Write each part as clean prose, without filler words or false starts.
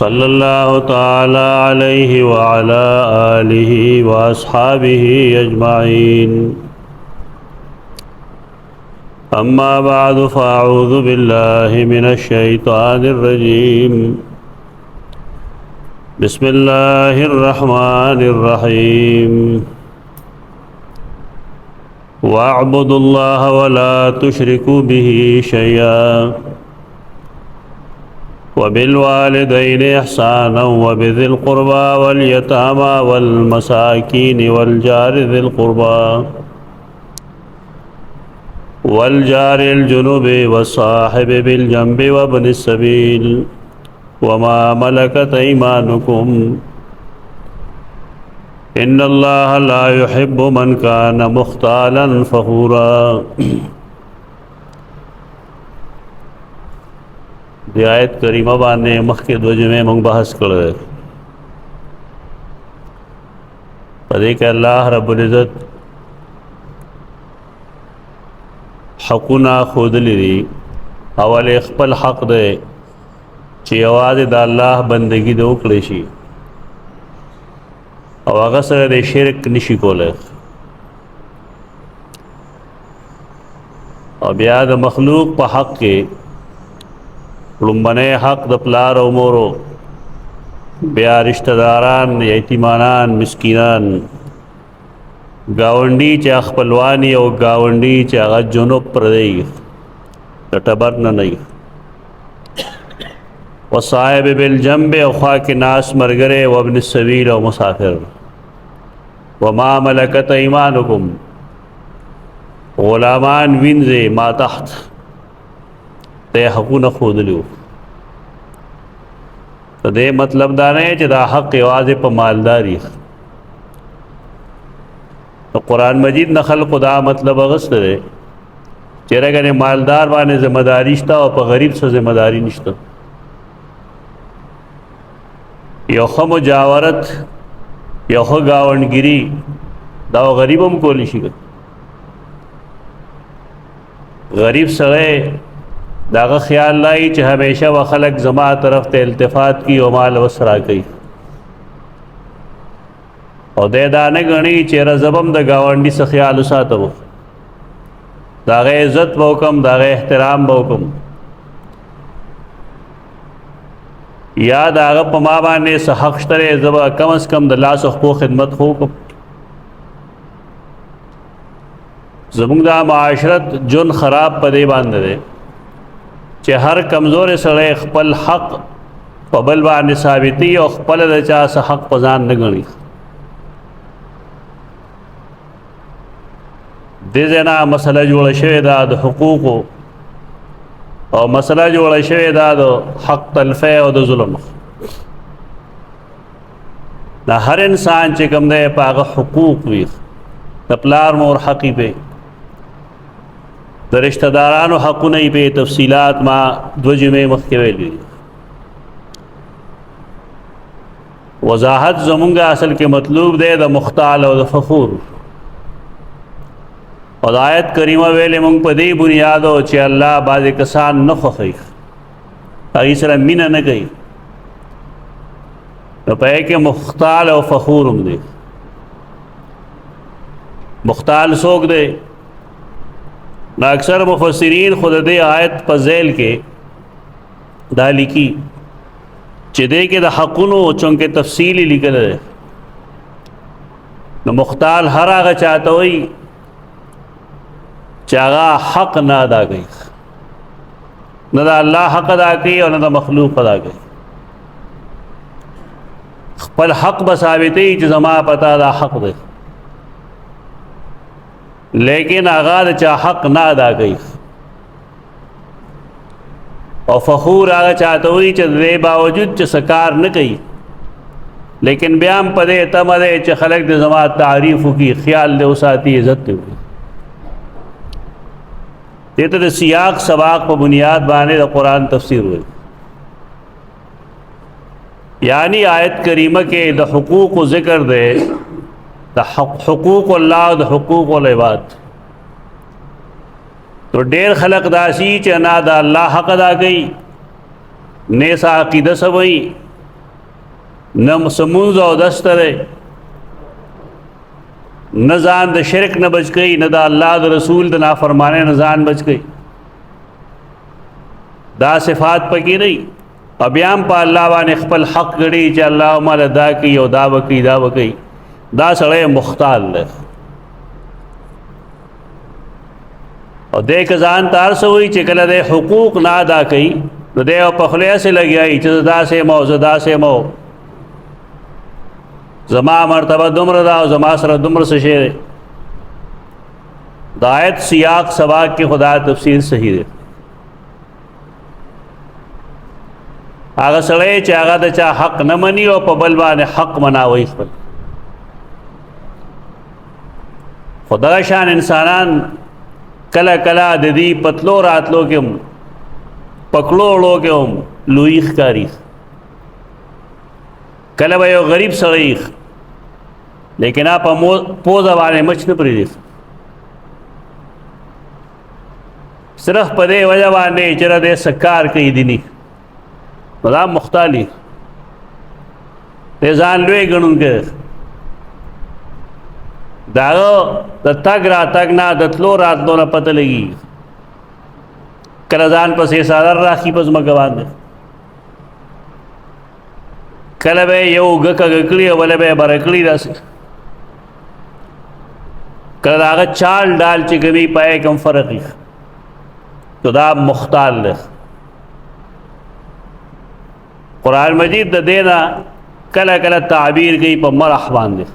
صلی اللہ تعالی علیہ وعلا آلہ واصحابہ اجمعین اما بعد فاعوذ باللہ من الشیطان الرجیم بسم اللہ الرحمن الرحیم واعبدوا اللہ ولا تشرکوا به شیئا وبالوالدين إحسانا وبذي القربى واليتامى والمساكين والجار ذي القربى والجار الجنب والصاحب بالجنب وابن السبيل وما ملكت أيمانكم إن الله لا يحب من كان مختالا فخورا. دی آیت کریمه باندې مخکې دو جمعې موږ بحث کړی په دې کې الله رب العزت حقونه ښودلي دي. اول خپل حق دی چې یوازې د الله بندګي دې وکړی شي او هغه سره د شرک نشي کولی او بیا د مخلوق په حق کې لومبنی حق د پلار او مورو، بیا رشتہ داران، یتیمانان، مسکینان، گاونډي چې خپلوانی او گاونډي چې هغه جنوب پردی د ټبر نه نه وصاحب بالجنب او خوا کې ناس مرګره او ابن السبیل او مسافر وما ملکت ایمانکم غلامان وینځي ما تحت ته حقونه خودلو. ته دې مطلب دا نه چې دا حق یوازې په مالداري. قرآن مجید نه خلق دا مطلب اغسطه دی چې رګنې مالدار باندې ذمہ داری شته او په غریب څه ذمہ داری نشته. یو ښه مجاورت یو ښه ګاونډګري دا غریب هم کولی شي. غریب سړی داغه خیال لای چې همیشه و خلق زما طرف ته التفات کی او مال وسرا کوي او دې دا نه غني چې رزبم د گاونډي څخه خیال وساتو، داغه عزت وکم، داغه احترام وکم، یا داغه په ما باندې څه حق شته زبا کم از کم د لاس خو خدمت خو کوم. زموږ د معاشرت جون خراب پدې باندې دی چې هر کمزور سړی خپل حق په بل باندې ثابتي او خپل د چا څه حق په ځان نه ګڼي. دې ځنا مسله جوړه شوې ده د حقوقو او مسله جوړه شوې ده د حق تلفی او د ظلم. دا هر انسان چې کوم دی په هغه حقوق وي، د پلار مور حقي په د رشتہ دارانو حقونه په تفصیلات ما دو جمعې مخکې ویلي. وضاحت زمونږ اصل کې مطلوب دی د مختال او د فخور. او د آیت کریمه ویلې مونږ په دې بنیاد چې الله بعضې کسان نه خوښوي، هغې سره مینه نه کوي، نو په کې مختال او فخور هم دی. مختال څوک دی؟ نو اکثر مفسرین خود دې آیت په ذیل کې دا لیکي چې دې کې د حقونو چونکه تفصیلی لیکل دی. نو مختال هر هغه چاته وي چې هغه حق نه ادا کوي، نه د الله حق ادا کوي او نه د مخلوق ادا کوي. خپل حق به ثابتوي چې زما پتا دا حق دی، لیکن آغا دا چا حق نہ ادا گئی. اور فخور آغا چاہتوئی چا دے باوجود چا سکار نہ گئی، لیکن بیام پدے تمدے چا خلق دے زمان تعریفو کی خیال دے اساتی عزت دے ہوئی. دیتا دے سیاق سباق پا بنیاد بانے دا قرآن تفسیر ہوئی. یعنی آیت کریمہ کے دا حقوق و ذکر دے، دا حقوق اللہ دا حقوق العباد. تو ډیر خلق داسی چې نه دا الله حق ادا کوي، نه سا عقیده سوي نه سمونځ او دست دی، نه ځان د شرک نه بچ کوي، نه د الله د رسول د نافرمانۍ نه ځان بچ کوي. دا صفات پکې نه وي او بیا هم په الله باندې خپل حق ګڼي چې الله مال دا کوي او دا وکړي دا وکړي. دا سړی مختال دی او دی که ځان ته هر څه وایي چې کله دی حقوق نه ادا کوي نو دی په خولې هسې لګیایي چې زه داسې یم او زه داسې یم او زما مرتبه دومره ده او زما سره دومره څه شی دی. د آیت سیاق سباق کې خدا تفسیر صحیح دی. هغه سړی چې هغه د چا حق نه مني او په بل باندې حق مناوي خپل. خدا شان انسانان کله کله د دې پتلو راتلو کې هم پکړو وړو کې هم لوی ښکاري. کله به یو غریب سړی لیکن په پوزه باندې مچ نه پرېږدي، صرف په دې وجه باندې چې دی څه کار کوي دیني نو دا مختالي دی ځان لوی ګڼونکی. د هغه د تګ راتګ نه د تلو راتلو نه پته لګي. کله ځان پسې څادر راخي په ځمکه باندې، کله به یو اوږه کږه کړي او بله به یې بره کړي داسې. کله د هغه چال ډال چې کوي پای کم فرق وي نو دا مختال دی. قرآن مجید د دې نه کله کله تعبیر کوي په مرح باندې،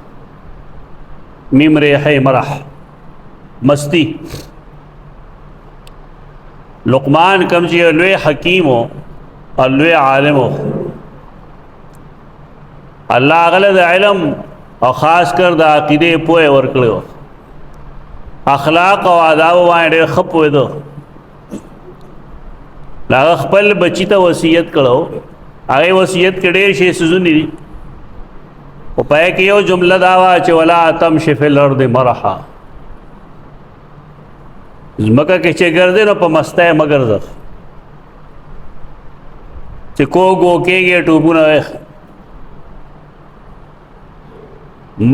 میم ریحې مرح مستی. لقمان کم چې لوی حکیم او لوی عالم و، الله هغه د علم او خاص کر د عقیدې پوهه ورکړی و، اخلاق او آداب باندې ډېر ښه پوهېده. هغه خپل بچي ته وصیت کړو، هغې وصیت کې ډېر شی څیزونه دي خو په کې یو جمله دا وه چې ولا تمش فی الارض مرحا، ځمکه کې چې ګرځې نو په مستی مه ګرځه چې کوږ وکېږي ټوپونه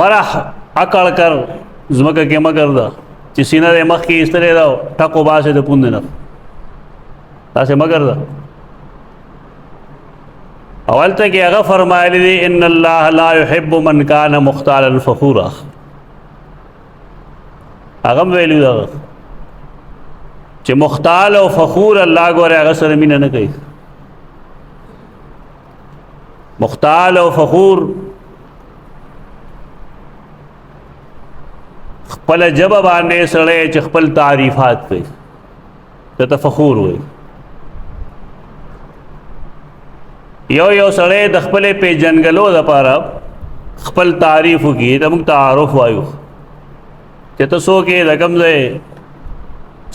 مرح اکړ کر ځمکه کې مه ګرځه چې سینه دې مخکې ایستلی ده ټکو باسې د پوندې نه، داسې مه ګرځه. اول ته کې هغه فرمایلی دی ان الله لا يحب من کان مختالا فخورا. هغه ویلو ده چې مختال او فخور الله ګوره هغه سره مینه نه کوي. مختال او فخور خپل جبه باندې سړی چې خپل تعریفات کوي ته فخور وي. یو سړی د خپل پیژنګلو دپاره خپل تعریف وکړي ته موږ تعارف وایو چې ته څوک یې، د کوم ځای،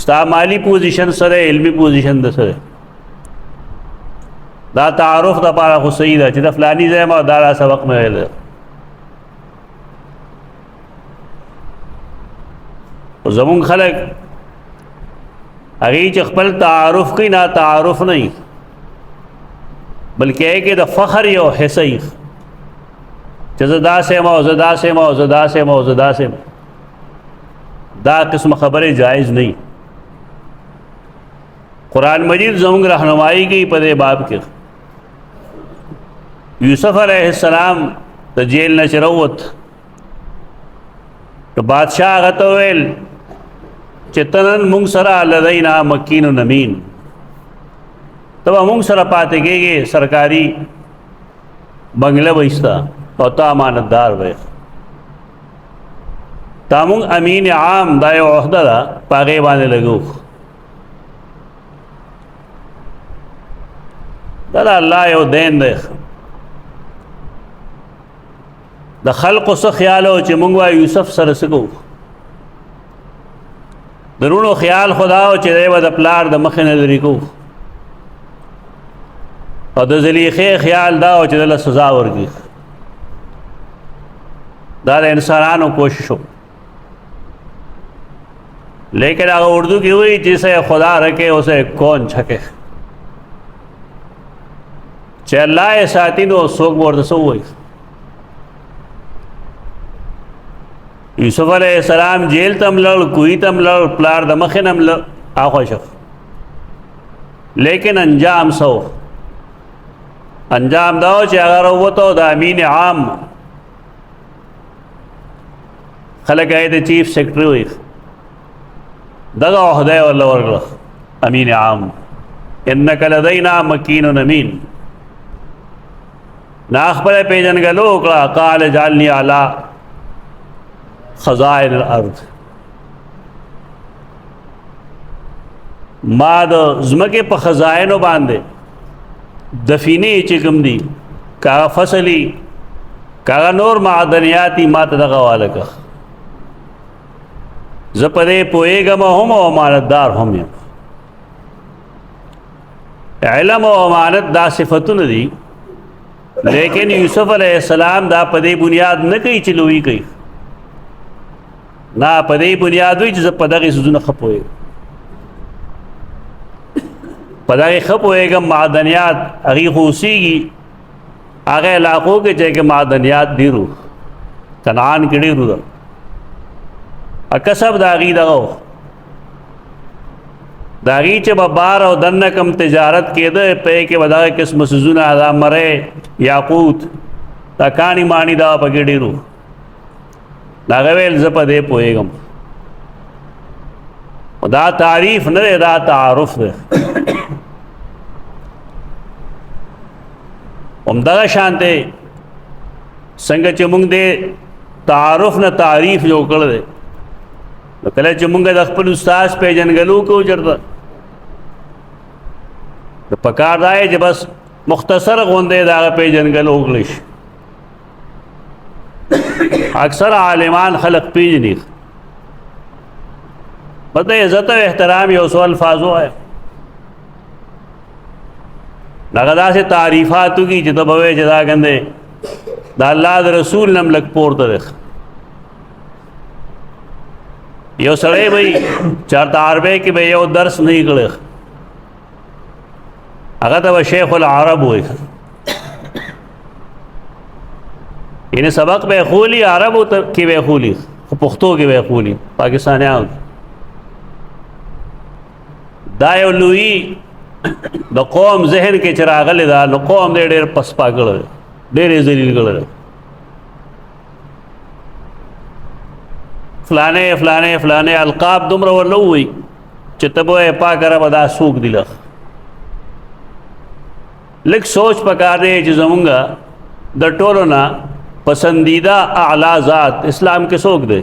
ستا مالی پوزیشن سره علمي پوزیشن د سره. دا تعارف دپاره خو صحیح ده چې د فلاني ځای ما دا را سبق مې ویلی. زمونږ خلک هغې چې خپل تعارف کوي نه تعارف نه وي بلکې هغې کې د فخر یو حصه وي چې زه داسې یم او زه داسې یم او زه داسې یم او زه داسې یم. دا قسم خبرې جایز نه وي. قرآن مجید زمونږ رهنمایي کوي په دې باب کې. یوسف علیه السلام د جیل نه چې راووت نو بادشاه هغه ته وویل چې ته نن موږ سره لدینا مکین امین، ته به موږ سره پاتې کېږې، سرکاري بنګله به ستا او ته امانتدار به تا موږ امین عام دا یو عهده ده په هغې باندې لګو. دا د الله یو دین دی. د خلقو څه خیال و چې موږ وایو یوسف سره څه کوو، د رونو خیال خدا و چې دی به د پلار د مخې نه لرې کوو، او د زلیخې خیال دا و چې دله سزا ورکړي. دا د انسانانو کوشش و. لیکن هغه اردو کې وایي جسے خدا رکھے اسے کون چھکے، چې الله یې ساتي نو څوک به ورته څه ووایي. یوسف علیہ السلام جیل تم لړ کوی تم لړ پلار د مخې نم لړ آخوشف لیکن انجام سو انجام داو چې هغه راووتو د امین عام خلک یې د چیف سیکرټري وي دغه عہده ورله ورکړه امین عام انک لدینا مکین امین نا خپل پیژنګلو وکړه قال اجعلني علی خزائن الارض ما د زمکه په خزائنو باندې دفینې چې کوم دي کا فصلی کا نور معدنیاتی ما ته دغه والکه ز پدې پوهېږم هم او امانتدار هم یم علم او امانت دا صفتونه دي لیکن یوسف علیہ السلام دا پدې بنیاد نه کوي چې لوی کوي نا پدې بنیاد وي چې په دغه سوزونه خپوي په دغه خپويګم معدنیات هغه خوسيږي هغه علاقو کې چې معدنیات ډیرو کنعان کې ډیرو ده اکسب داغي دغه داغي چې به بار او دنه کم تجارت کېده په کې وداغه قسم سوزونه ادا مره یاقوت دا کانی مانی دا پکې ډیرو دا غویل ز په دې پوهېږم دا تعریف نه دا تعارف ده همدغه شانته څنګه چې موږ دې تعارف نه تعریف جوړ کړل دي نو کله چې موږ د خپل استاد پیژنګلو کو چرته د پکار دی چې بس مختصر غونډه دا پیژنګلو وکړي اکثر عالمان خلق پیجنی پتہ عزت و احترام یو سو الفاظو ہے نغدا سے تعریفاتو کی چې تبوي جدا کنده دا الله د رسول نم لک پورته ده یو سړی وای چارته عربی کې به یو درس نه کړي هغه ته شیخ العرب وای یعنی سبق به خولی عربو کې به خولی پښتو کې به خولی پاکستانیان دا یو لوی د قوم ذهن کې چراغله دا نو قوم ډېر پس پاګل ډېر ذلیل کړل فلانه فلانه فلانه القاب دومره ولوي چې تبه پاک رب دا سوق دیله لک سوچ پکار دی چې زمونږه د ټولو نه پسندیدہ اعلی ذات اسلام کے سوک دے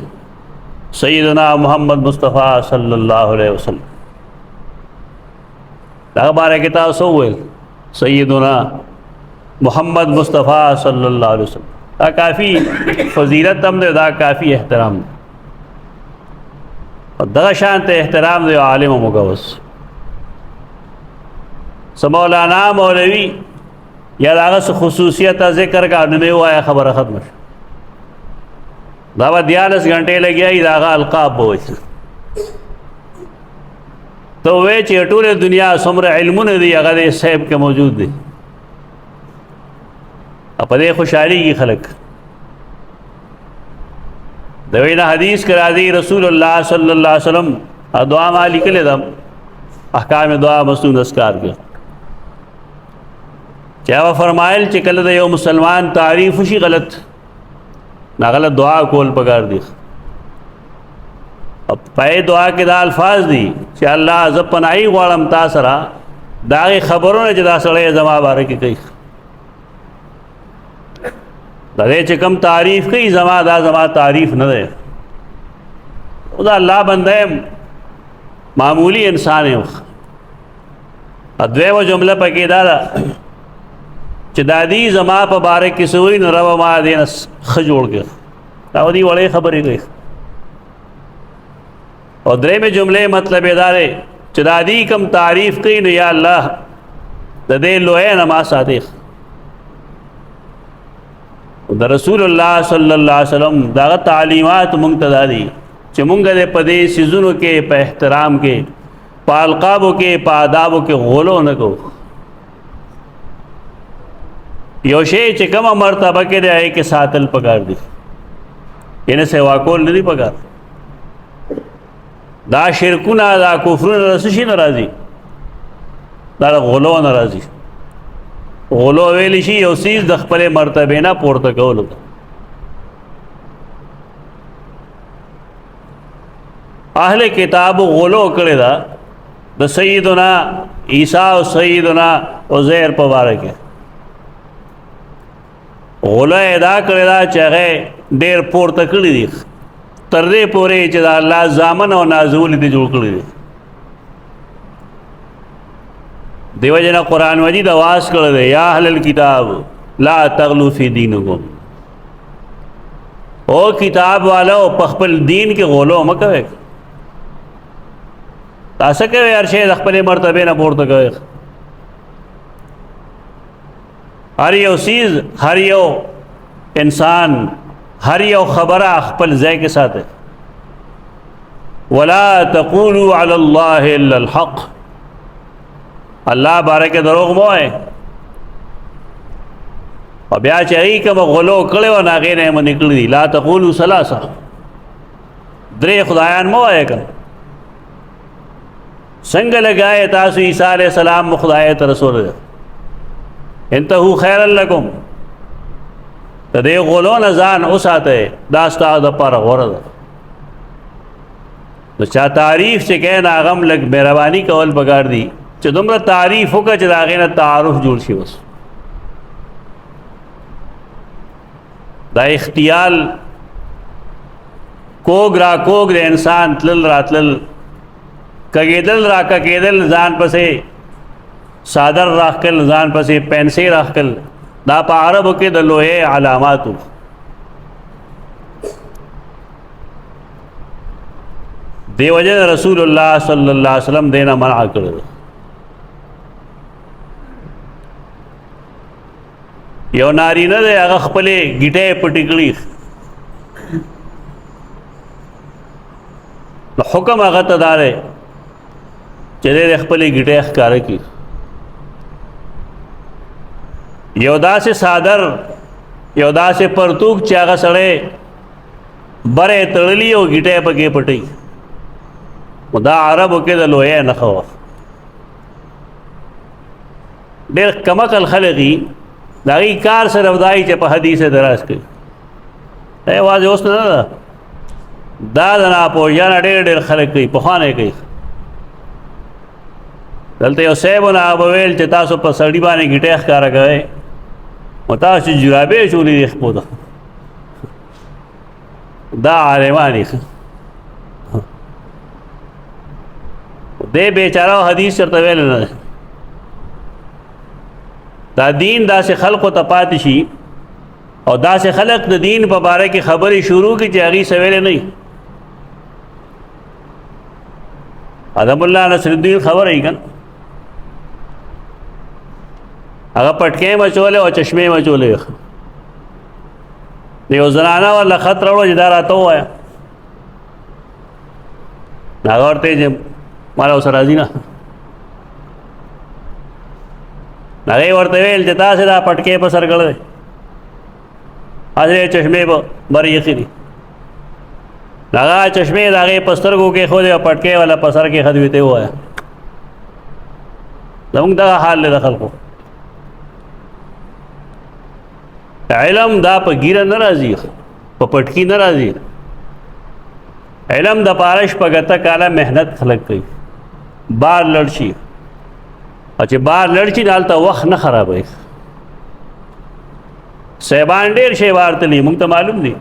سیدنا محمد مصطفیٰ صلی اللہ علیہ وسلم دا بارے کتاب سو ہوئے سیدنا محمد مصطفیٰ صلی اللہ علیہ وسلم دا کافی فضیلت ہم دے دا کافی احترام دے دا شانت احترام دے عالم و مقوس سمولانا مولوی یا داغه خصوصیت ذکر کا نمه وایا خبره ختم شو دا و 40 غنټه لګیا داغه القاب وای تو وې چې ټول دنیا څومره علمونه دی هغه صاحب کې موجود دي په دې خوشحالي کې خلق دوینا حدیث کرا دی رسول الله صلی الله علیه وسلم دعا مالک له دم احکام دعا مسنون اسکار کې چاہا فرمائل چې کله د یو مسلمان تعریف شي غلط نا غلط دعا کول پکار دی اب پای دعا کې دا الفاظ دي چې الله ز پناهي غواړم تا سره دا خبرونه چې دا سړی زما باره کې کوي دا چې کم تعریف کوي زما دا زما تعریف نه ده دا الله بنده معمولی انسان ہے ادویو جمله پکې دا چې دادی زما په باره کې سوی نو روا ما دې خ جوړ کې دا ودی وړې خبرې کوي او درې مې جمله مطلب دا دی چې دادی کم تعریف کوي نو یا الله د دې لوی نما صادق د رسول الله صلی الله علیه وسلم دا تعلیمات منتدا دي چې مونږ دې په دې سيزونو کې په احترام کې په القابو کې په آدابو کې غولو نه کو یو شی چې کومه مرتبه کې دی کې ساتل پکار دي یعنی سوا کول نه دي پکار. دا شرکونه دا کفرونه رس شي نه راځي، دا غلو نه راځي. غلو ویلی شي یو څیز د خپل مرتبه نه پورته کولو. اهل کتاب غلو کړی دا د سیدنا عیسی او سیدنا عزیر په باره کې. غلو ادا کړی دا چې هغه ډېر پورته کړي دي تر دې پورې چې د الله زامن او نازول دي جوړ کړي دي. دیو جنا قرآن مجید آواز کړی دی یا اهل الکتاب لا تغلو فی دینکم، او کتاب والو په خپل دین کې غلو مه کوئ. تاسو کوئ هر شی د خپلې مرتبې نه پورته کوئ. هر یو څیز، هر یو انسان، ہر یو خبرہ خپل ځای کې ساته. ولا تقولوا علی الله الا الحق، الله باره کې دروغ مه وایئ. او بیا چې هغې کومه غلو کړې وه نو هغې نه یې منې کړي دي. لا تقولوا ثلاثه، درې خدایان مه وایئ. که څنګه لګایې تاسو عیسی علیه السلام خدای ته رسول دی؟ انتهوا خیرا لکم، د دې غلو نه ځان وساتئ، دا ستاسو دپاره غوره ده. د چا تعریف چې کوې نو هغه هم لږ مهرباني کول پکار دي چې دومره تعریف وکړه چې د هغې نه تعارف جوړ شي. بس دا اختیال کوږ را کوږ د انسان تلل راتلل، کږېدل را کږېدل، ځان پسې صادر راخکل، ځان پسې پینسې راخکل، دا په عربو کې د لوحې علاماتو. دی وجه رسول الله صلی الله علیه وسلم دینا منع کړی. یو نارینه دی هغه خپلې ګیټې پټې کړي، نو حکم هغه ته دا دی چې دی خپلې ګیټې ښکاره کړي. یو داسې صادر، یو داسې پرتوک چې هغه سړی برې تړلي او ګیټې پکې پټوي، دا عربو کې د لوحې نښه وه. ډېر کمعقل خلک دي، د هغې کار صرف دا وي چې په حدیث اعتراض کوي. دا یوازې اوس نه ده، دا د ناپوهیانه ډېر خلک کوي، پخوا نه یې کوي. دلته یو صاحبونه هغه به ویل چې تاسو په سړي باندې ګیټې ښکاره کوئ، نو تاسو چې جرابې چولې دي خپو ته، دا عالمان دي. دې بیچاره حدیث چېرته ویلی نه دی. دا دین داسې خلقو ته پاتې شي او داسې خلق د دین په باره کې خبرې شروع کړي چې هغې څه ویلی نه وي. ادم الله نصر الدین خبره یې که نه، هغه پټکې مچولې او چشمې مچولې. د یو زنانه ورله خط راوړو چې دا راته ووایه، هغه ورته یې چې ماله ورسره راځي نه. هغې ورته ویل چې تاسې دا پټکې په سر کړی دی، هسې چشمې به بر ایښي دي. هغه چشمې د هغې په سترګو کې ښودې او پټکې والا په سر کې ښه دوی ته ووایه. زموږ دغه حال دی د خلقو. علم دا په ګیره نه راځي، په پټکي نه راځي. علم د پاره شپږ اته کاله محنت خلک کوي، بار لړ شي، او چې بار لړ شي نو هلته وخت نه خرابوي. صاحبان ډېر شی وارتلي، موږ ته معلوم دي.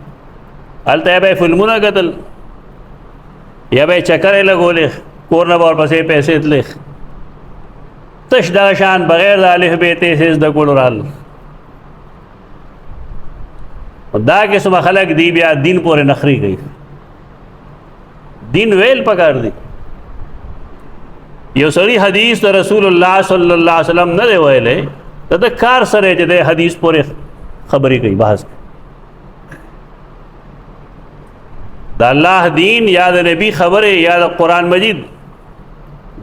هلته یا به یې فلمونه کتل، یا به یې چکرې لګولې، کور نه به ورپسې پیسې تلې، تش دغه شان بغیر د الف ب ت س زده کولو رالل. دا قسمه خلک دی بیا دین پورې نخري کوي. دین ویل پکار دی. یو سړي حدیث د رسول الله صلی الله علیه وسلم نه دی ویلی، د ده کار سره چې دی حدیث پورې خبرې کوي، بحث کوي. د الله دین یا د نبی خبرې یا د قرآن مجید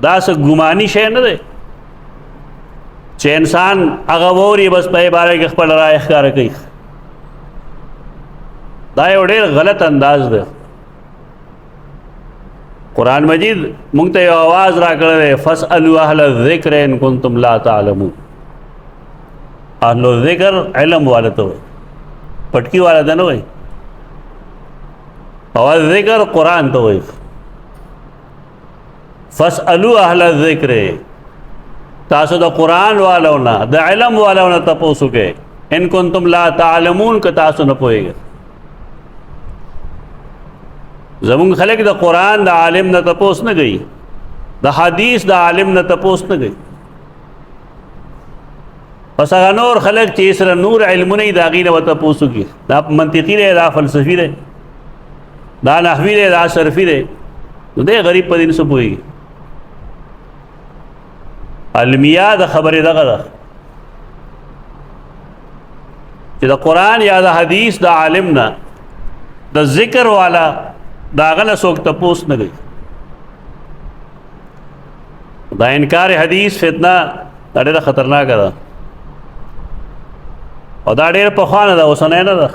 دا څه ګماني شی نه دی چې انسان هغه ووري بس په یې باره کې خپل رایه ښکاره کوي. دا یو ډېر غلط انداز دی. قرآن مجید مونږ ته یو آواز راکړی دی فاسألوا اهل الذکر ان کنتم لا تعلمون. اهل الذکر علم والا ته وایي، پټکی والا ته نه وایي. او ذکر قرآن ته وایي. فاسألوا اهل الذکر، تاسو د قرآن والو نه د علم والو نه تپوس وکئ ان کنتم لا تعلمون که تاسو نه پوهیږئ. زمونږ خلک د قرآن د عالم نه تپوس نه کوي، د حدیث د عالم نه تپوس نه کوي. پس هغه نور خلک چې سره نور علمونه یې د هغې نه به تپوس وکړي، دا منطقي دی، دا فلسفي دی، دا نحوي دی، دا صرفي دی، نو دی غریب په دې نه څه پوهېږي. المیه د خبرې دغه ده چې د قرآن یا د حدیث د عالم نه د ذکر والا د هغه نه څوک تپوس نه کوي. دا انکار حدیث فتنه دا ډېره خطرناکه ده او دا ډېر پخوانه ده، اوسنۍ نه ده.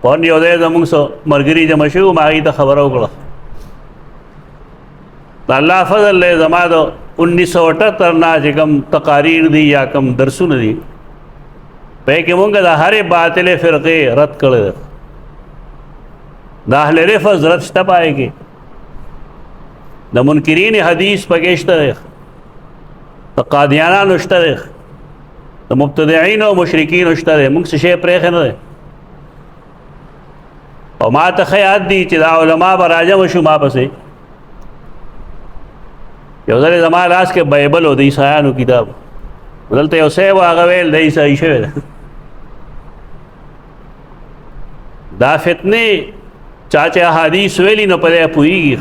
پرون یو ځای زموږ څه ملګري جمع شوي وو، ما هغې ته خبره وکړه. د الله فضل دی، زما د 1978 نه چې کوم تقاریر دي یا کوم درسونه دي په کې مونږ د هرې باطلې فرقې رد کړی ده. د اهل رفض رد شته پای کې، د منکرین حدیث پکې شته دی، د قادیانانو شته دی، د مبتدعین او مشرکینو شته دی. مونږ څه شی پرېښی نه دی. او ما ته ښه یاد دي چې دا علما به راجمع شو ما پسې. یو ځل زما لاس کې بایبل و د عیسایانو کتاب، دلته یو صاحب و هغه ویل د عیسایي شوی ده. دا فتنې چا چې احادیث ویلي نو په دې پوهېږي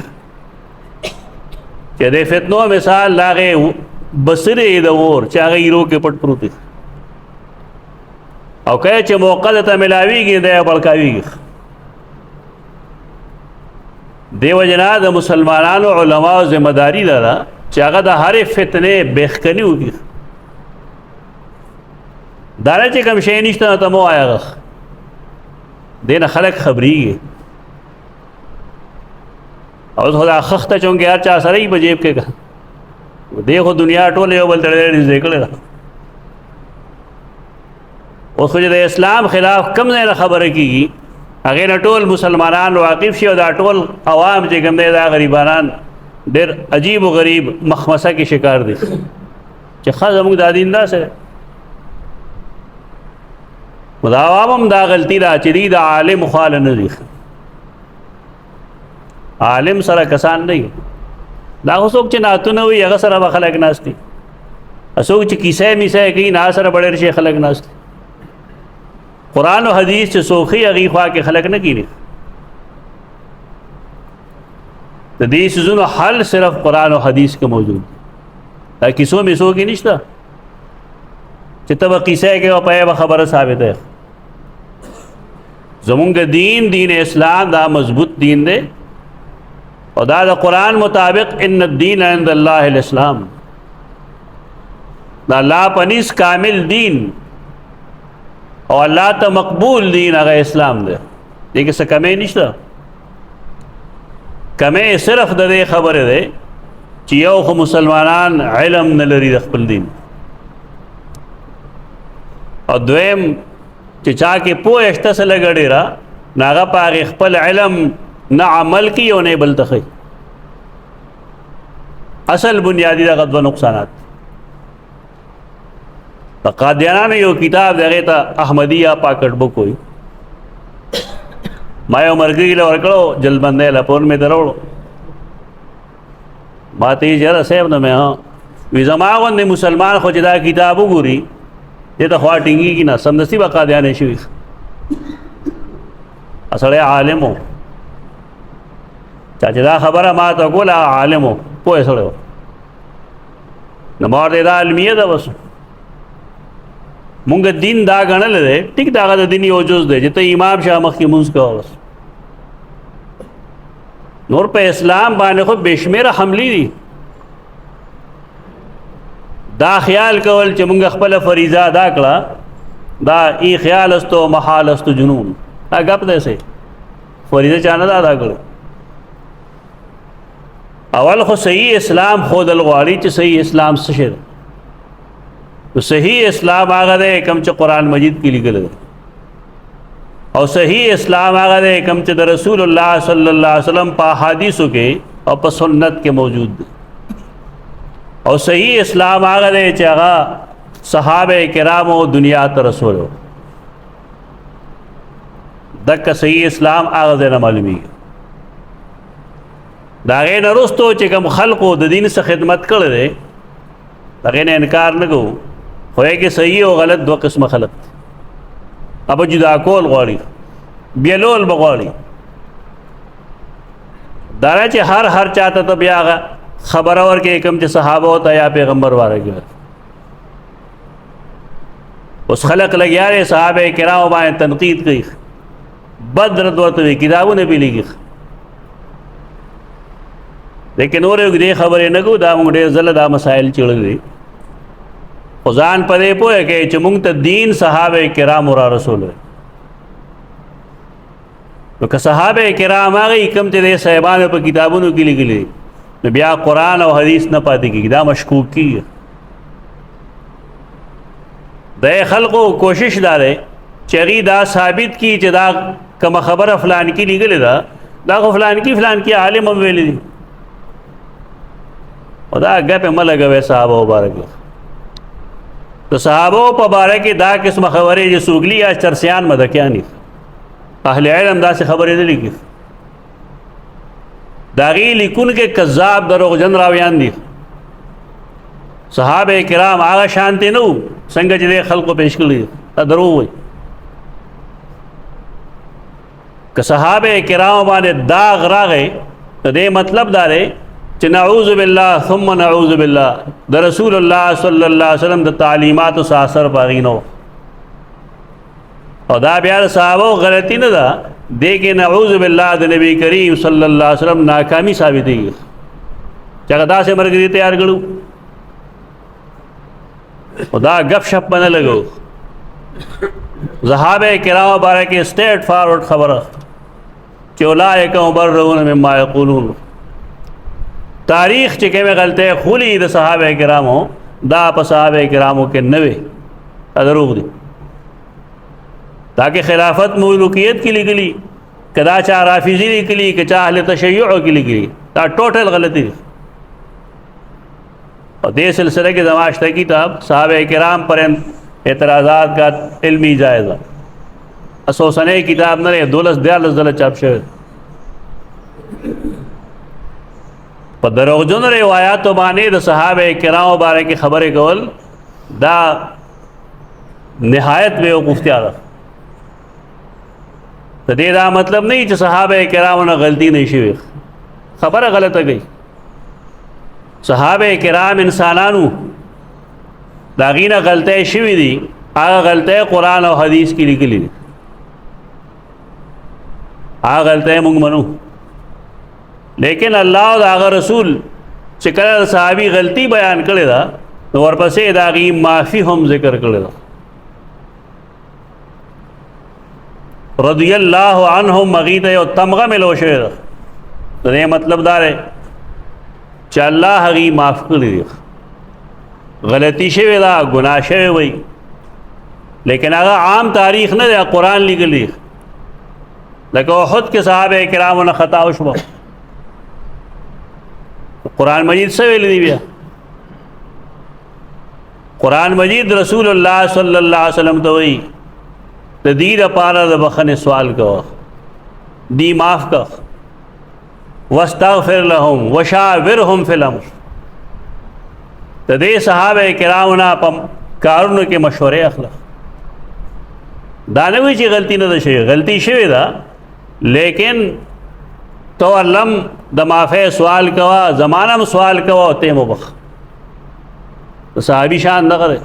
چې د فتنو مثال د هغې بصرې د اور چې هغه ایرو کې پټ پروت دی، او که چې موقع درته میلاویږي دی بړکاویږي. دې وجې نه د مسلمانانو علماو ذمه داري ده چې هغه د هرې فتنې بېخکني وکړي. دا نه چې کوم شی نشته نو ته مه وایه، هغه دې نه خلک خبرېږي. اوس خو دا خښته چونکې هر چا سره یي په جیب کې، دې خو دنیا ټوله یو بل ته ډېره نږدې کړې ده. اوس خو چې د اسلام خلاف کم ځای نه خبره کېږي هغې نه ټول مسلمانان واقف شي، او دا ټول عوام چې کوم دی دا غریبانان ډېر عجیب و غریب مخمسه کې شکار دي چې ښه زموږ دا دین داسې دی. نو دا عوام هم دا غلطي ده چې دوی د عالم خواله نه دي. عالم سره کسان نه وي، دا خو څوک چې نعتونه وي هغه سره به خلک ناست دي، څوک چې کیسه میسه کوي نه سره به ډېر شي خلک ناست دي. قرآن و حدیث چې څوکۍ هغې خوا کې خلک نه کیني. د دې څیزونو حل صرف قرآن و حدیث کې موجود دی، دا کیسو میسو کې نشته چې ته به قیسه کې او پای به خبره ثابته ہے. زمونږ دین دین اسلام دا مضبوط دین دی، او دا د قرآن مطابق ان الدین عند الله الاسلام، دا الله پنیس کامل دین او الله ته مقبول دین هغه اسلام دی. دې کې څه کمی نشته. کمی صرف د دې خبره دی چې یو خو مسلمانان علم نه لري د خپل دین، او دویم چې چا کې پوهه شته څه لږه ډېره نو هغه په هغې خپل علم نه عمل کوي او نه یې بل ته ښیي. اصل بنیادي دغه دوه نقصانات. د قادیانانو یو کتاب دی هغې ته احمدیه پاکټ بک وایي. ما یو ملګري له ورکړو جلبندی له فون مې ته راوړو، ما ته یې یاره صاحب نه مې وي زما غوندې مسلمان خو چې دا کتاب وګوري دې ته خوا ټینګېږي نه، سمدستي به قادیانې شوي. سړی عالم و، چا چې دا خبره ما ته کوله عالم و، پوه سړی و. نو ما ورته دا علمیه ده بس. مونږ دین دا ګڼلی دی، ټیک د هغه د دین یو جز دی چې ته امام شاه مخکې مونځ کوه بس. نور په اسلام باندې خو بې شمېره حملې دي. دا خیال کول چې مونږ خپله فریضه ادا کړه دا ای خیال است و محال است و جنون. دا گپ دے سے فریضه چانه دا ادا کړو. اول خو صحیح اسلام خود الغواړي چې صحیح اسلام څه شي. تو صحیح اسلام هغه دی کوم چې قرآن مجید کې لیکل دی، او صحیح اسلام هغه دی کوم چې د رسول الله صلی الله علیه وسلم په احادیثو کې او په سنت کې موجود دی، او صحیح اسلام هغه دی چې هغه صحابه کرامو دنیا ته رسولو. دک صحیح اسلام هغه نه معلومیږي. دا غي نه رستو چې کوم خلقو د دین څخه خدمت کړي دي هغه نه انکار نه کوو، خو یې صحیح او غلط دوه قسمه خلق دي. اب جدا کول غواړي، بیلول بغواړي. دا چې هر چاته ته بیا خبر اور کې کوم چې صحابه او یا پیغمبر واره اوس خلق لګیاره صحابه کرام باندې تنقید کوي، بدر دوته کتابونه به لیکي، لیکن اور یو دې خبرې نه کو دا موږ ډېر زله دا مسائل چړلې خدان پدې پوهه کې چې موږ ته دین صحابه کرام او رسول نو که صحابه کرام هغه کوم چې صاحبانو په کتابونو کې لیکلي نو بیا قرآن او حدیث نه پاتې کېږي، دا مشکوک کیږي. د خلقو کوشش داره چې هغې دا ثابت کی چې دا کومه خبره فلان کې لیکلې ده دا خو فلان کې عالم هم ویلي دي، او دا ګپې مه لګوئ صحابه مبارک. د صحابو په باره کې دا قسمه خبرې چې سوګلي یا چرسیان مدکیان دي، اهل علم داسې خبرې نه لیکي. د هغې لیکونکي کذاب دروغجن راویان دي. صحابه کرام هغه شانتې نه وو څنګه چې دې خلقو پیش کړي، دا دروغ وایي. که صحابه کرام باندې داغ راغی نو دې مطلب دا دی چې نعوذ بالله ثم نعوذ بالله د رسول الله صلی الله علیه وسلم د تعلیماتو څخه اثر پاغې نه و، او دا بیا د صحابو غلطي نه ده. دې کې نعوذ بالله د نبی کریم صلی الله علیه وسلم ناکامي ثابتېږي چې هغه داسې ملګري تیار کړو. او دا گپ شپ نه لګو. صحابه کرام باره کې سټیټ فارورډ خبره چې اولئک مبرؤون مما یقولون. تاریخ چې کومه غلطه خولي د صحابه کرامو دا په صحابه کرامو کې نه وي، دروغ دي. تاکہ خلافت ملوکیت کی لیکلی کدا چا رافضی لیکلی کہ چا اہل تشیع کی لیکلی، دا ٹوٹل غلطی دی. اور دے سلسلے کے زماشتہ کتاب صحابہ کرام پر اعتراضات کا علمی جائزہ اسوسنے کتاب نہ رہے دولس دل چاپ شوید پر دروغجن روایات و بانے دا صحابہ کرام بارے کی خبریں کول دا نہایت بیوقوفتی آگا. تو دے دا مطلب نہیں کہ صحابہ کرام نے غلطی نہیں شوی، خبر غلط گئی. صحابہ کرام انسانانو داغینہ غلطے شوی دی، آگا غلطے قرآن و حدیث کی لکلی دی، آگا غلطے منگ منو. لیکن اللہ و آگا رسول چکر صحابی غلطی بیان کرے دا تو ورپسے داغی معافی ہم ذکر کرے دا. رضی اللہ عنہم مغیت یو تمغہ ملو شوی دا. تو یہ مطلب دار ہے چې الله هغې معاف کړي دي، غلطي شوې ده، ګناه شوی وي، لیکن هغه عام تاریخ نه دی، قرآن لیکلی. لکه احد کې صحابه کرامو نه خطا وشوه، قرآن مجید څه ویلی دی؟ بیا قرآن مجید رسول الله صلی الله علیه وسلم ته وایي د دې دپاره د بخښنې سوال کوه، دی معاف که، واستغفر لهم وشاورهم فی الامر. د دې صحابه کرامو نه په کارونو کې مشورې اخله. دا نه وایي چې غلطي نه ده شوې، غلطي شوې ده، لیکن تو علم د معافی سوال کوه، زمانه م سوال کوه او ته مبخ. صحابي شان دغه دی.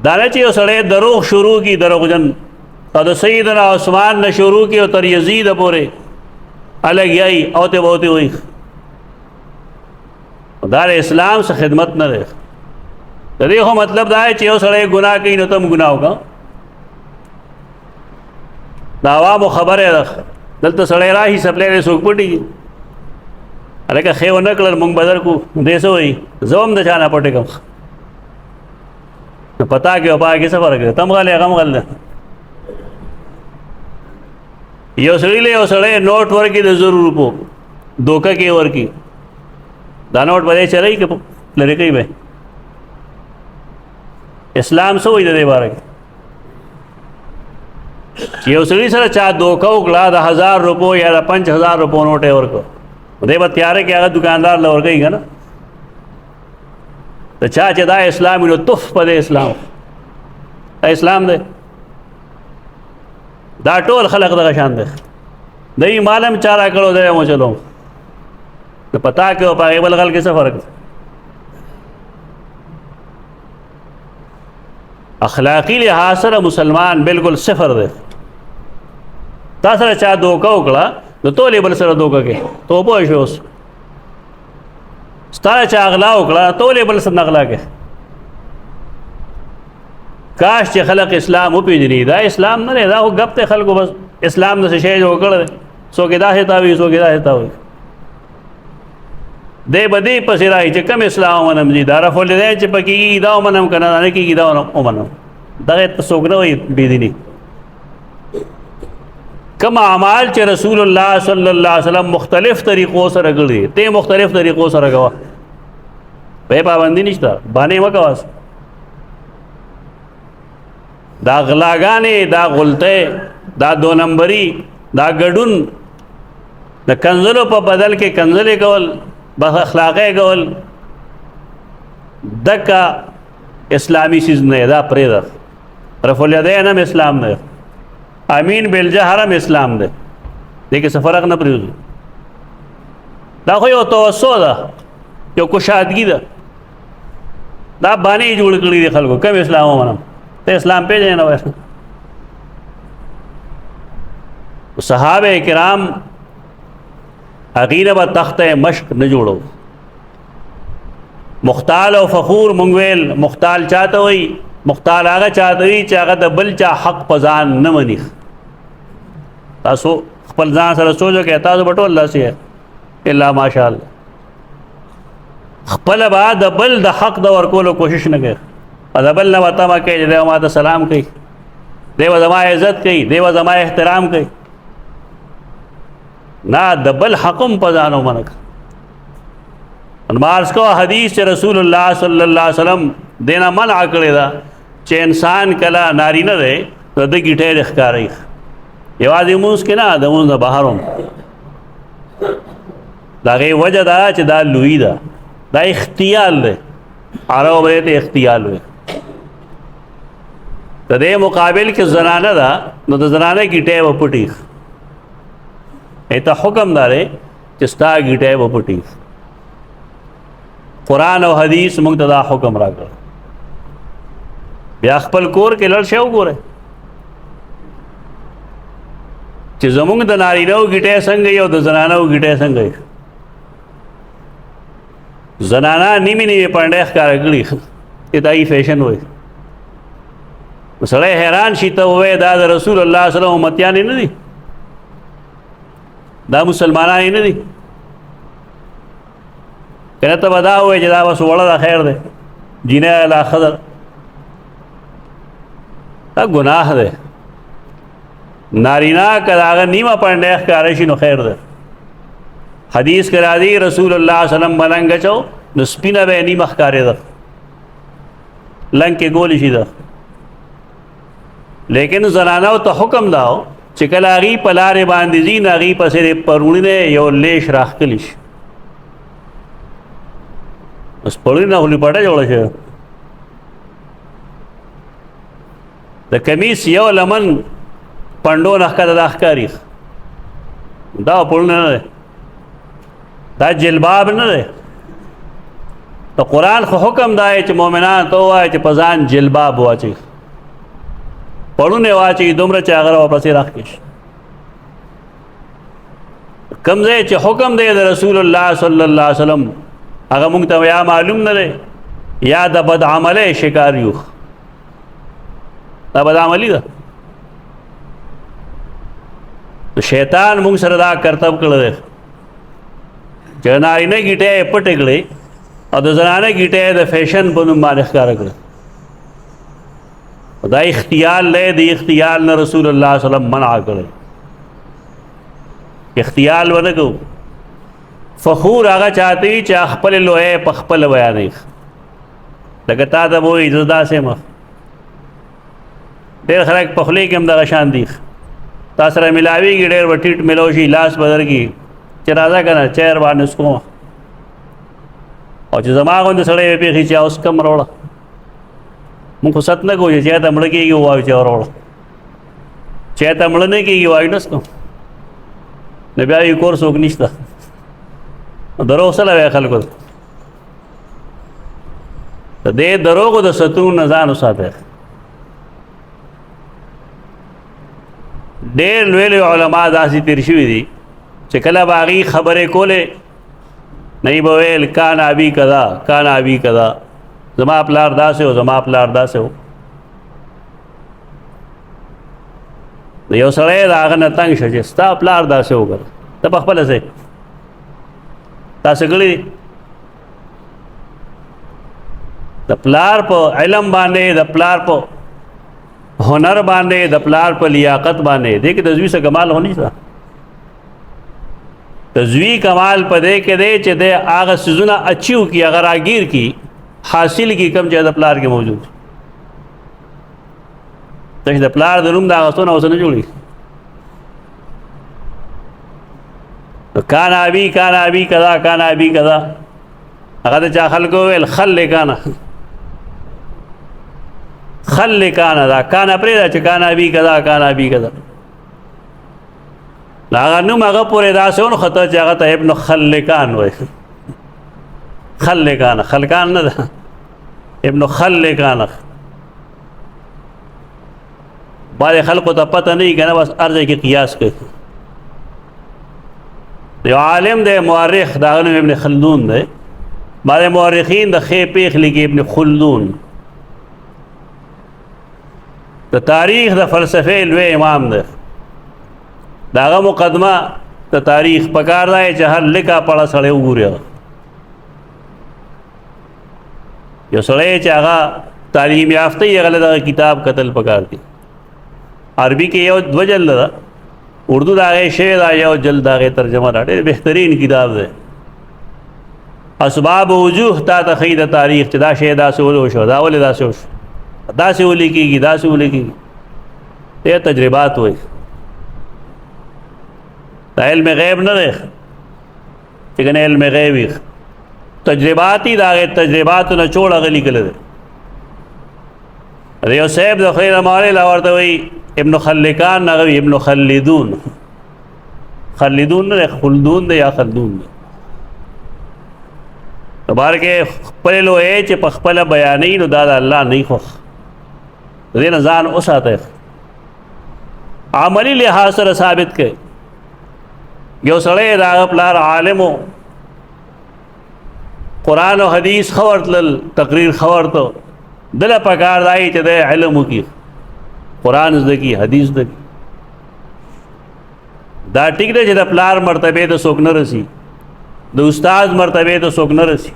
دا نه چې یو سړی دروغ شروع کی، دروغجن، او د سیدنا عثمان نه شروع کی او تر یزید پورې الگ یای اوتے بوتے ہوئی. دا اسلام سے خدمت نہ رہے. د دې خو مطلب دا دی چې یو سړی ګناه کوي نو ته هم ګناه وکړه. د عوامو خبره ده، دلته سړی راهي سپلی دی څوک پټېږي، هلکه ښې ونه کړل موږ به در کړو. دې څه وایي زه هم د چا نه پټې کړم، نو پتا کې او پا کې څه فرق دی؟ ته هم غل هغه هم غل دی. یو سړي له یو سړی نوټ ورکړي د 100 روپو، دوکه کې ورکړي، دا نوټ به دی چلوي که لرې کوي به؟ اسلام څه وایي د دې باره کې؟ چې یو سړي سره چا دوکه وکړه د 1000 روپو یا د 5000 روپو نوټ یې ورکړو، دی به تیاره کې هغه دکاندار له ورکوي که نه؟ د چا چې دا اسلام وي نو تف په دې اسلام، دا اسلام دی؟ دا ټول خلق دغه شان دی، دی مال هم چا راکړو دی هم چلوم، نو پتا کې او په هغې بل غل کې څه فرق دی؟ اخلاقی لحاظ سره مسلمان بالکل صفر دی. تا سره چا دوکه وکړه نو ته ولې بل سره دوکه کوې؟ ته پوه شوې اوس؟ ستا چا اغلا وکړه ته ولې بل سره نه اغلا کوې؟ کاش چې خلق اسلام وپېژني. دا اسلام نه دی، دا خو ګپ دی خلکو، بس اسلام داسې شی جوړ کړی دی، څوک یې داسې تاوي څوک یې داسې تاوي. دی به دې پسې رایي چې کوم اسلام ومنم جي، دا رفع الیدین چې پکې کېږي دا ومنم که نه نه کېږي دا ومنم. دغه ته څوک نه وایي بېدیني. کوم اعمال چې رسول الله صلی الله علیه وسلم مختلف طریقو سره کړي ته مختلف طریقو سره کوه، به پابندي نشته، باندې مه کوه. دا غلاګانې، دا غلطۍ، دا 2 نمبري، دا ګډون، د کنځلو په بدل کې کنځلې کول، بس اخلاقی کول، دکه اسلامي چیز نه دا پرېږده. رفع الیدین هم اسلام نه، امین بالجهر هم اسلام دی، دې کې څه فرق نه پرېږدو. دا خو یو توسع ده، یو کشادګي ده، دا بانې جوړ کړي دي خلکو. کوم اسلام ومنم؟ ته اسلام پېژنې نه وایې. صحابه کرام هغې نه به تخته مشق نه جوړو. مختال او فخور مونږ ویل، مختال چاته وایي؟ مختال هغه چاته وایي چې هغه د بل چا حق په ځان نه مني. تاسو خپل ځان سره سوچ وکړئ، تاسو به ټول داسې یې الا ماشاءالله. خپله به د بل د حق د ورکولو کوشش نه کوي، د بل نه به تمه کوي چې دی به ما ته سلام کوي، دی به زما عزت کوي، دی به زما احترام کوي. نه، د بل حق هم په ځان ومنه کړه. ما عرض کوه حدیث چې رسول الله صلی الله علیه وسلم دې نه منع کړې ده چې انسان کله نارینه دی نو د ګیټۍ دې ښکاروي، یوازې لمونځ کې نه، د لمونځ نه بهر هم. د هغې وجه دا چې دا لویي ده، دا اختیال دی، عربو به ته اختیال وي. د دې مقابل کې زنانه ده نو د زنانه ګیټۍ به پټي، ایته حکم دا دی چې ستا ګیټۍ به پټي. قرآن او حدیث موږ ته دا حکم راکړ. بیا خپل کور کې لړ شی وګورئ چې زموږ د نارینهو ګیټۍ څنګه وي او د زنانهو ګیټۍ څنګه وي. زنانه نیمې نیمې پنډۍ ښکاره کړي، دا یې فیشن وایي. سړی حیران شي ته ووایې دا د رسول الله صلی الله علیه وسلم امتیانې نه دي، دا مسلمانان یې نه دي. کنه ته به دا ووایې چې دا بس وړه ده، خیر دی، جینۍ لا ښه ده. دا ګناه دی. نارینه که د هغه نیمه پنډۍ ښکاره شي نو خیر دی. حدیث کې راځي رسول الله صلی الله علیه وسلم ملنګ اچو نو سپینه به یې نیمه ښکارېده، لنګ کې ګولې شي ده. لیکن زنانو ته حکم دا و چې کله هغې په لارې باندې ځي نو هغې پسې د پړوني نه یو لیش راښکلي شي. بس پړوني نه خو لپټه جوړه شوې، د کمیس یو لمن پنډو نه ښکته دا ښکاري، دا پړونی نه دی، دا جلباب نه دی. د قرآن خو حکم دا دی چې مؤمنان ته ووایه چې په ځان جلباب واچوي، پړونی واچوي دومره چې هغه راپسې راښکې شي. کوم ځای چې حکم دی د رسول الله صلی الله علیه وسلم هغه موږ ته یا معلوم نه دی یا د بد عمله شکار یو. دا بد عملی ده. شیطان مونږ سره دا کرتب کړی دی چې نارینه ګیټې یې پټې کړې او د زنانه ګیټې یې د فیشن په نوم باندې ښکاره کړه. دا اختیال دی، د اختیال نه رسول الله صلی الله علیه وسلم منع کړی. اختیال ونه کوو. فخور هغه چاته وي چې خپل لوی په خپل بیانوي. لکه تا ته به وایي زه داسې یم. ډېر خلک په خولې کې هم دغه شان دي. تا سره ملاویږي ډېر به ټیټ میلاو شي، لاس به درکړي چې راځه که نه چیر باندې څکوم، او چې زما غوندې سړی وپېښي چې اوس کم راوړه. مونږ خو ست نه کوو چې چا ته مړه کېږي ووایو چې راوړه، چا ته مړه نه کېږي وایو نه څکم. نو بیا وایي کور څوک نشته. دروغ څه لوی خلکو ته. د دې دروغو د ستون نه ځان وساتئ. ډېر لوی لوی علما داسې تېر شوي دي چې کله به هغې خبرې کولې نه به ویل کان ابي کذا کان ابي کذا، زما پلار داسې و زما پلار داسې و. د یو سړی د هغه نه تنګ شه چې ستا پلار داسې وکړه، ته په خپله څه تاسې کړي. د پلار په علم باندې، د پلار په هنر باندې، د پلار په لیاقت باندې دې کې د زوی څه کمال هو نشته. د زوی کمال په دې کې دی چې د هغه څیزونه اچیو کي، هغه راګیر کي، حاصل کی کم چې د پلار کې موجود. ته چې د پلار د نوم د اخیستو نه اوس نه جوړېږي. کان ابي کان ابي کذا کان ابي کذا، هغه د چا خلکو ویل خل کانا خل کانا، دا کانا پرېږده چې کان ابي کذا کان ابي کذا. هغه نوم هغه پورې داسې ونښته چې هغه ته ابن خلکان وایي. خلکان، خلکان نه ده، ابن خلکان. بعضې خلکو ته پته نه وي که نه، بس هر ځای کې قیاس کوي. یو عالم دی مورخ، د هغه نوم ابن خلدون دی. بعضې مورخین د ښې پېښ لیکي ابن خلدون. د تاریخ د فلسفې لوی امام دی. د هغه مقدمه د تاریخ پکار دی چې هر لیکه پړه سړی وګوري. یو سړی چې هغه تعلیم یافته وي هغه له دغه کتاب کتل پکار دي. عربي کې یو دوه جلده ده، اردو د هغې شوې ده یو جلد د هغې ترجمه ده. ډېر بهترین کتاب دی. اسباب وجوه تا ته ښیي د تاریخ چې دا شی داسې ولې وشو، دا ولې داسې وشو، داسې ولې کېږي، داسې ولې کېږي. دې تجربات وایي. دا علم غیب نه دی چې که نه علم غیب وي، تجرباتی د هغې تجرباتو نه چوړ هغه لیکلی دی. د یو صاحب د خدای د مالې لا ورته وایي ابن خلکان، هغه وي ابن خلدون. خلدون نه دی، خلدون دی یا خلدون دی. بار کې خپل لوی چې په خپله بیانوي نو دا د الله نه خوښ. د دې نه ځان وساتئ. عملي لحاظ سره ثابت کړئ. یو سړی د هغه پلار عالم و، قرآن و حدیث ښه ورتلل، تقریر ښه ورته، دله پکار دی چې دی علم وکړي، قرآن زده کړي، حدیث زده کړي. دا ټیک دی چې د پلار مرتبې ته څوک نه رسي، د استاد مرتبې ته څوک نه رسي.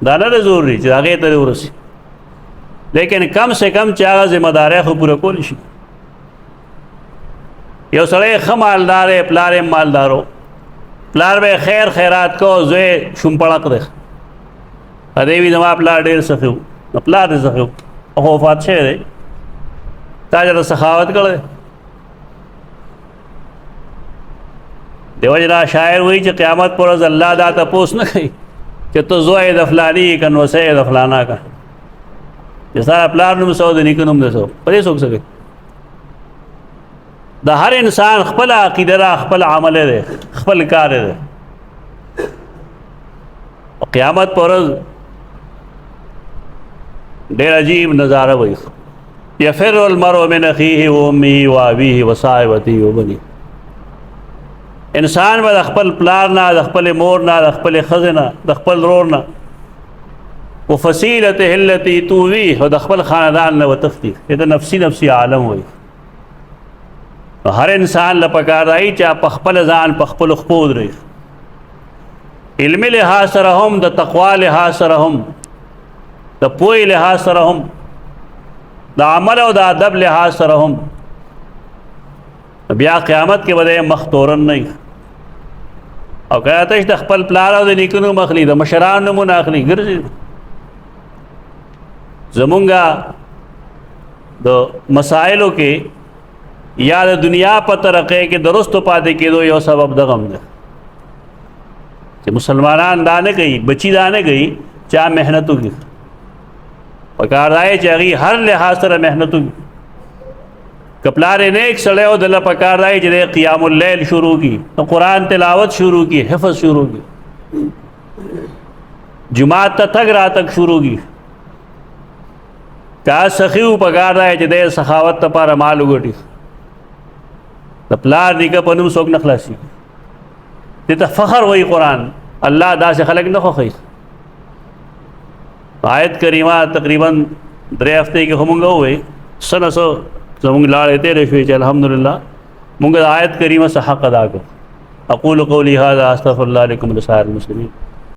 دا نه دی ضروري چې هغې ته ورسي، لیکن کم سے کم چې هغه ذمه داری خو پوره کولی شي. یو سړی ښه مالدار دی، پلار یې مالدار و، پلار به خیر خیرات کو، زوی شومپړق دی. هدی وي زما پلار ډېر سخي و، نو پلار دې سخي و، خو وفات شوی دی، تا چېرته سخاوت کړی. دیو جنا شاعر وایي چې قیامت پر ورځ الله دا تپوس نه کوي چې ته زوی د فلاني یې که نوسی یې د فلانا که، چې ستا پلار نوم څه و د نیکه نوم دی څه و، په دې څوک څه کوي. د هر انسان خپل عقیده ده، خپل عمل دی، خپل کار دی. قیامت پر ورځ ډېر عجیب نظاره وایي. یفر المرء من اخیه و امه و ابیه و صاحبته و بنیه. انسان به د خپل پلار نه، د خپل مور نه، د خپل ښځې نه، د خپل ورور نه وفصیلته التي تؤویه او د خپل خاندان نه وتختی دا نفسی نفسی عالم وي هر انسان له پکار دی چې په خپل ځان په خپل خپود رہی علم لحاظ سره هم د تقوا لحاظ سره هم د پوهې لحاظ سره هم د عمل او د ادب لحاظ سره هم بیا قیامت کې به مختورن نه او که تاسو د خپل پلار او د نیکونو مخلي د مشرانو نمونه اخلي ګرځي زمونږه د مسائلو کې یا د دنیا په ترقې کې درست پاتې کېدو یو سبب د غم ده چې مسلمانان دا نه کوي بچی دا نه کوي چا محنت وکړي پکار دی چې هغې هر لحاظ سره محنت وکړي که پلار یې نیک سړی او دله پکار دی چې دی قیام اللیل شروع کړي قرآن تلاوت شروع کړي حفظ شروع کړي جماعت ته تګ راتګ شروع کړي که سخي و پکار دی چې دی سخاوت لپاره مال وګټي د پلار نیکه په نوم څوک نه خلاصي دې ته فخر وایي قرآن الله داسې خلک نه خوښوي آیت کریمه تقریبا 3 هفتې کې خو مونږ ووایي څه نه څه زمونږ لاړې تېرې شوې چې الحمدلله مونږ د آیت کریمه څه حق ادا کړو اقول قولي هذا استغفر الله لكم ولسائر المسلمين